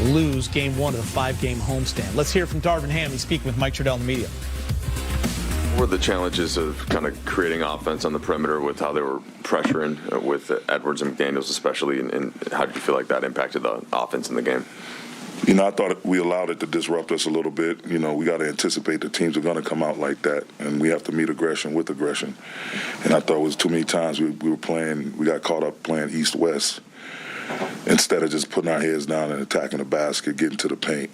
lose Game 1 of the 5-game homestand. Let's hear from Darvin Ham. He's speaking with Mike Trudell in the media. What were the challenges of kind of creating offense on the perimeter with how they were pressuring with Edwards and McDaniels especially, and how did you feel like that impacted the offense in the game? You know, I thought we allowed it to disrupt us a little bit. You know, we got to anticipate that teams are going to come out like that, and we have to meet aggression with aggression. And I thought it was too many times we got caught up playing east-west instead of just putting our heads down and attacking the basket, getting to the paint,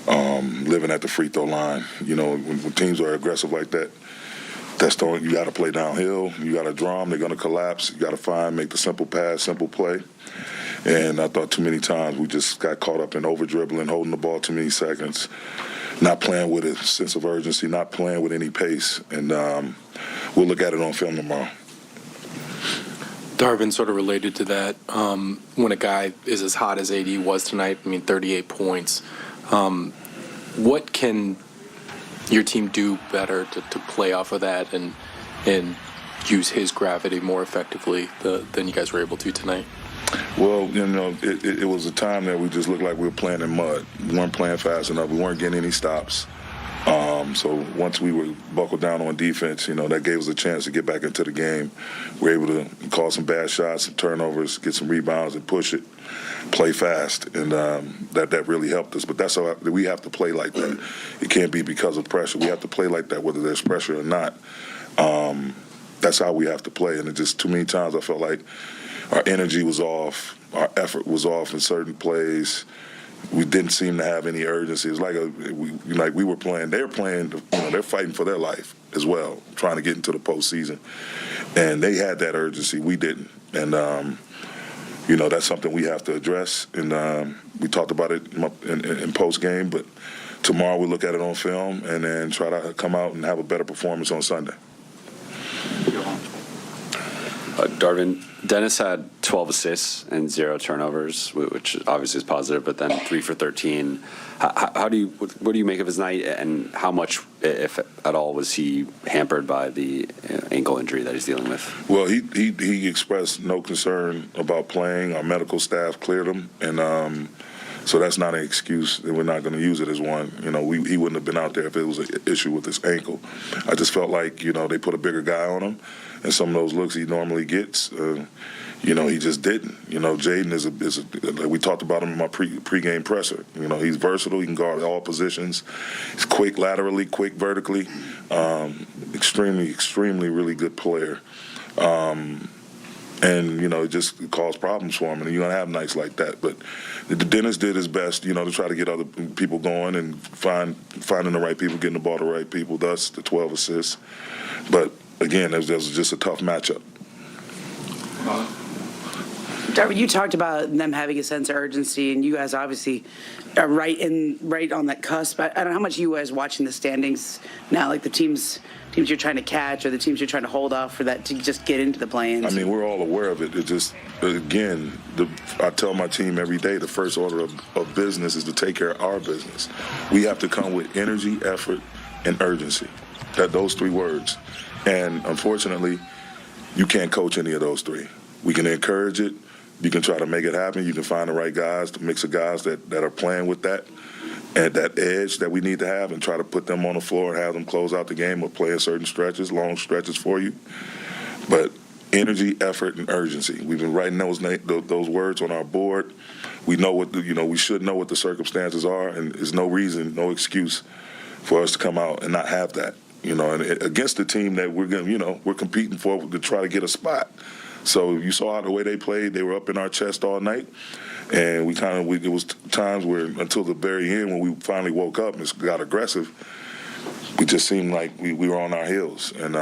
living at the free throw line. You know, when teams are aggressive like that, you got to play downhill. You got to draw them. They're going to collapse. You got to make the simple pass, simple play. And I thought too many times we just got caught up in over-dribbling, holding the ball too many seconds, not playing with a sense of urgency, not playing with any pace. And we'll look at it on film tomorrow. Darvin, sort of related to that, when a guy is as hot as AD was tonight, 38 points, what can your team do better to play off of that and use his gravity more effectively than you guys were able to tonight? Well, you know, it was a time that we just looked like we were playing in mud. We weren't playing fast enough. We weren't getting any stops. So once we were buckled down on defense, you know, that gave us a chance to get back into the game. We were able to call some bad shots, some turnovers, get some rebounds, and push it, play fast, and that really helped us. But that's how we have to play like that. It can't be because of pressure. We have to play like that whether there's pressure or not. That's how we have to play. And it just too many times I felt like our energy was off, our effort was off in certain plays. We didn't seem to have any urgency. It was like we were playing. They're playing. You know, they're fighting for their life as well, trying to get into the postseason. And they had that urgency. We didn't. And you know, that's something we have to address. And we talked about it in post game. But tomorrow we look at it on film and then try to come out and have a better performance on Sunday. Darvin, Dennis had 12 assists and 0 turnovers, which obviously is positive, but then 3 for 13. What do you make of his night, and how much, if at all, was he hampered by the ankle injury that he's dealing with? Well, he expressed no concern about playing. Our medical staff cleared him, and so that's not an excuse, and we're not going to use it as one. You know, he wouldn't have been out there if it was an issue with his ankle. I just felt like, you know, they put a bigger guy on him, and some of those looks he normally gets, you know, he just didn't. You know, Jaden is like we talked about him in my pregame presser. You know, he's versatile. He can guard all positions. He's quick laterally, quick vertically. Extremely really good player. And, you know, it just caused problems for him. And you're going to have nights like that. But Dennis did his best, you know, to try to get other people going and finding the right people, getting the ball to the right people, thus the 12 assists. But, again, it was just a tough matchup. Darvin, you talked about them having a sense of urgency, and you guys obviously are right on that cusp. I don't know how much you guys watching the standings now, like the teams you're trying to catch or the teams you're trying to hold off for that to just get into the play-ins. I mean, we're all aware of it. It just, again, I tell my team every day the first order of business is to take care of our business. We have to come with energy, effort, and urgency. Those 3 words. And unfortunately, you can't coach any of those 3. We can encourage it. You can try to make it happen. You can find the right guys, the mix of guys that are playing with that and that edge that we need to have, and try to put them on the floor and have them close out the game or play in certain stretches, long stretches for you. But energy, effort, and urgency. We've been writing those words on our board. We know we should know what the circumstances are, and there's no reason, no excuse for us to come out and not have that. You know, and against the team that we're competing for to try to get a spot. So you saw the way they played. They were up in our chest all night. And it was times where until the very end when we finally woke up and got aggressive, we just seemed like we were on our heels. And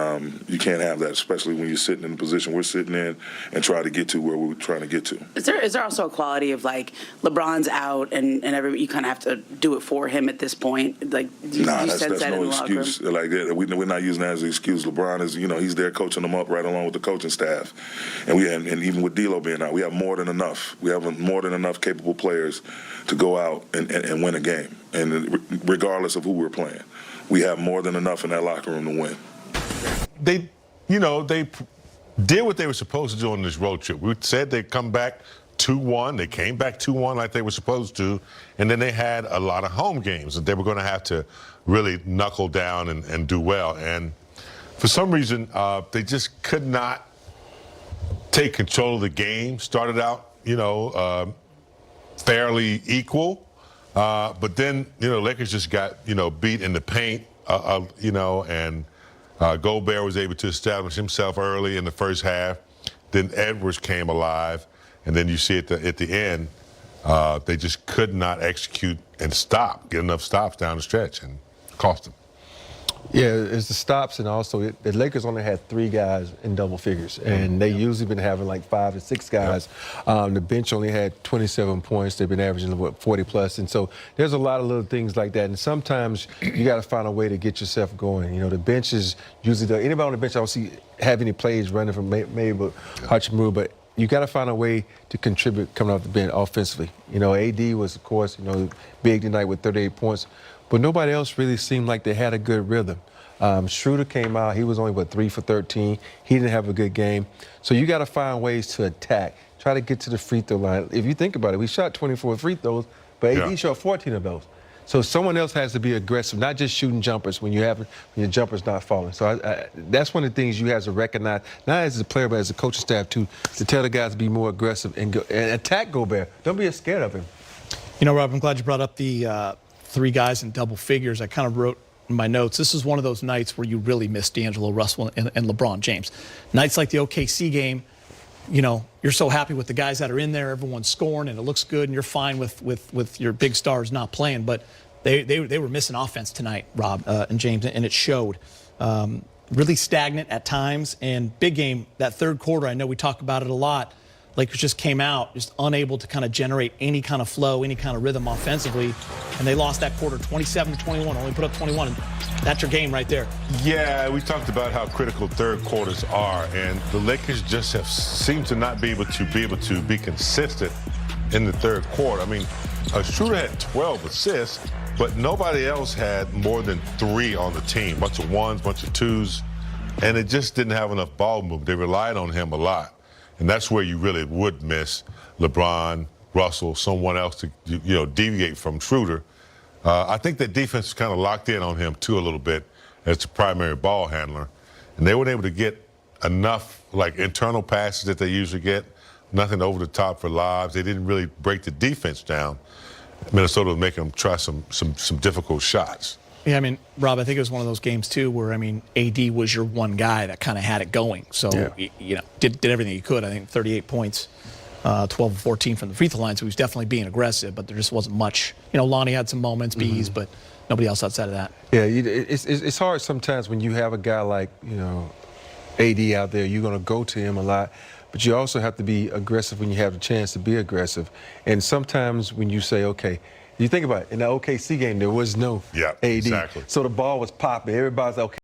you can't have that, especially when you're sitting in the position we're sitting in and try to get to where we're trying to get to. Is there also a quality of, like, LeBron's out and you kind of have to do it for him at this point? Like, that's no excuse. Like, we're not using that as an excuse. LeBron is, you know, he's there coaching them up right along with the coaching staff. And even with D'Lo being out, we have more than enough. We have more than enough capable players to go out and win a game. And regardless of who we're playing, we have more than enough in that locker room to win. They did what they were supposed to do on this road trip. We said they'd come back 2-1. They came back 2-1 like they were supposed to, and then they had a lot of home games that they were going to have to really knuckle down and do well. And for some reason, they just could not take control of the game. Started out, fairly equal, but then, Lakers just got, beat in the paint, and Gobert was able to establish himself early in the first half. Then Edwards came alive, and then you see at the end, they just could not execute and get enough stops down the stretch, and cost them. Yeah, it's the stops, and also the Lakers only had 3 guys in double figures, and they usually been having like 5 to 6 guys. The bench only had 27 points. They've been averaging 40 plus, and so there's a lot of little things like that. And sometimes you got to find a way to get yourself going. The bench is usually anybody on the bench I don't see have any plays running from maybe Hachimura, but you got to find a way to contribute coming off the bench offensively. AD was, of course, big tonight with 38 points. But nobody else really seemed like they had a good rhythm. Schroder came out. He was only, 3 for 13. He didn't have a good game. So you got to find ways to attack. Try to get to the free throw line. If you think about it, we shot 24 free throws, but AD shot 14 of those. So someone else has to be aggressive, not just shooting jumpers when your jumper's not falling. So that's one of the things you have to recognize, not as a player, but as a coaching staff, to tell the guys to be more aggressive and attack Gobert. Don't be scared of him. Rob, I'm glad you brought up the 3 guys in double figures. I kind of wrote in my notes, this is one of those nights where you really miss D'Angelo Russell and LeBron James. Nights like the OKC game, you're so happy with the guys that are in there, everyone's scoring, and it looks good, and you're fine with your big stars not playing. But they were missing offense tonight, Rob and James, and it showed. Really stagnant at times, and big game, that third quarter, I know we talk about it a lot. Lakers just came out, just unable to kind of generate any kind of flow, any kind of rhythm offensively, and they lost that quarter 27-21, only put up 21, and that's your game right there. Yeah, we talked about how critical third quarters are, and the Lakers just seem to not be able to be consistent in the third quarter. I mean, Schroder had 12 assists, but nobody else had more than 3 on the team. Bunch of ones, bunch of twos, and it just didn't have enough ball movement. They relied on him a lot. And that's where you really would miss LeBron, Russell, someone else to deviate from Schroder. I think that defense is kind of locked in on him too a little bit as the primary ball handler, and they weren't able to get enough internal passes that they usually get. Nothing over the top for lobs. They didn't really break the defense down. Minnesota was making them try some difficult shots. Yeah, Rob, I think it was one of those games, too, where, AD was your one guy that kind of had it going. So, did everything he could. I think 38 points, 12 of 14 from the free throw line, so he was definitely being aggressive, but there just wasn't much. Lonnie had some moments, Bees, but nobody else outside of that. Yeah, it's hard sometimes when you have a guy like, AD out there, you're going to go to him a lot. But you also have to be aggressive when you have the chance to be aggressive. And sometimes when you say, okay, you think about it, in the OKC game, there was no AD. Exactly. So the ball was popping. Everybody's okay.